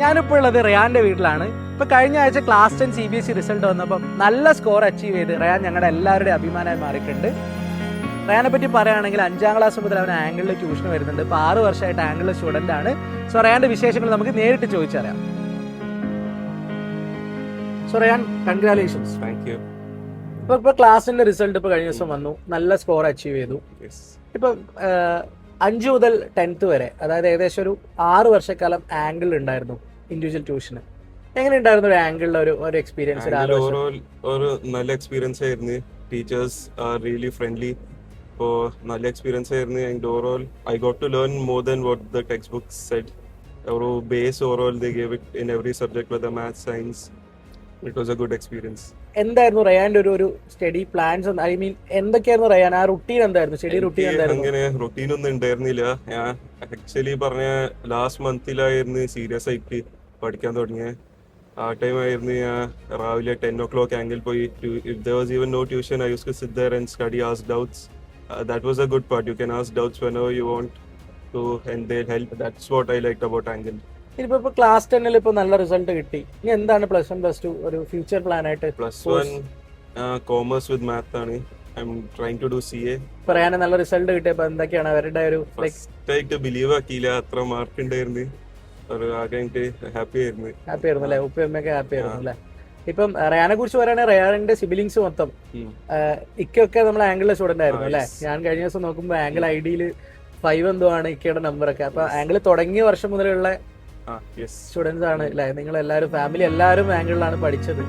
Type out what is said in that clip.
ഞാനിപ്പോൾ ഉള്ളത് റയാന്റെ വീട്ടിലാണ്. ഇപ്പൊ കഴിഞ്ഞ ആഴ്ച ക്ലാസ് 10 CBSE റിസൾട്ട് വന്നപ്പോൾ നല്ല സ്കോർ അച്ചീവ് ചെയ്ത് റയാൻ ഞങ്ങളുടെ എല്ലാവരുടെയും അഭിമാനമായി മാറിയിട്ടുണ്ട്. റയാനെ പറ്റി പറയുകയാണെങ്കിൽ 5ാം ക്ലാസ് മുതൽ അവൻ ആംഗിളിൽ ട്യൂഷൻ വരുന്നുണ്ട്. ഇപ്പോൾ 6 വർഷമായിട്ട് ആംഗിളിൽ സ്റ്റുഡൻ്റ് ആണ്. സോ റയാന്റെ വിശേഷങ്ങൾ നമുക്ക് നേരിട്ട് ചോദിച്ചറിയാം. So Rayan, congratulations. Thank you. ഇപ്പൊ ക്ലാസിന്റെ റിസൾട്ട് ഇപ്പൊ കഴിഞ്ഞ ദിവസം വന്നു, നല്ല സ്കോർ അച്ചീവ് ചെയ്തു. ഇപ്പം 5 മുതൽ 10th വരെ, അതായത് ഏകദേശം ഒരു 6 വർഷക്കാലം ആംഗിൾ ഉണ്ടായിരുന്നു ഇൻഡിവിജ്വൽ ട്യൂഷന്. എങ്ങനെ ഉണ്ടായിരുന്നു ഒരു ആംഗിളിലെ ഒരു എക്സ്പീരിയൻസ്? ഒരു നല്ല എക്സ്പീരിയൻസ് ആയിരുന്നു. Teachers are really friendly. അപ്പോൾ നല്ല എക്സ്പീരിയൻസ് ആയിരുന്നു. And overall I got to learn more than what the text books said. ഒരു base overall they gave it in every subject whether maths, science. It was a good experience. എന്തായിരുന്നു റയാന്റെ ഒരു study plans? I mean എന്തൊക്കെയായിരുന്നു Ryan ആ routine എന്തായിരുന്നു? Study routine എന്തായിരുന്നു? അങ്ങനെ routine ഒന്നും ഉണ്ടായിരുന്നില്ല. ഞാൻ ആക്ച്വലി പറഞ്ഞ ലാസ്റ്റ് മന്തിലായിരുന്നു സീരിയസ് ആയിട്ട് പഠിക്കാൻ തുടങ്ങിയത്. ആ ടൈം ആയിരുന്നു ഞാൻ രാവിലെ 10 o'clock ആംഗിൾ പോയി. If there was even no tuition, I used to sit there and study, ask doubts. That was a good part. You can ask doubts whenever you want to and they'll help. That's what I liked about Angle. ഇനിയിപ്പോ class 10 ഇപ്പൊ നല്ല result കിട്ടി. ഇനി എന്താണ് plus 1 plus 2 ഒരു future plan ആയിട്ട്? +1 commerce with math ആണ്. I'm trying to do CA. പറയാൻ നല്ല റിസൾട്ട് കിട്ടിയപ്പോ എന്തൊക്കെയാണ് അവരുടെ ഒരു ഫസ്റ്റ് ബിലീവ് ആക്കിയില്ല, അത്ര മാർക്ക് ഉണ്ടായിരുന്നു. ഒരു ആകെ ഹാപ്പി ആയിരുന്നു അല്ലേ? ഉപ്പയമ്മയൊക്കെ ഹാപ്പി ആയിരുന്നു അല്ലേ? ഇപ്പം റയാനെ കുറിച്ച് പറയുകയാണെങ്കിൽ റയാന്റെ സിബിലിങ്സ് മൊത്തം ഇക്കൊക്കെ നമ്മൾ ആംഗിളിലെ സ്റ്റുഡന്റ് ആയിരുന്നു അല്ലെ? ഞാൻ കഴിഞ്ഞ ദിവസം നോക്കുമ്പോ ആംഗിൾ ID 5 എന്തോ ആണ് ഇക്കയുടെ നമ്പറൊക്കെ. അപ്പൊ ആംഗിൾ തുടങ്ങിയ വർഷം മുതലുള്ള സ്റ്റുഡൻസ് ആണ് അല്ലെ? നിങ്ങൾ എല്ലാവരും ഫാമിലി എല്ലാവരും ആംഗിളിലാണ് പഠിച്ചത്.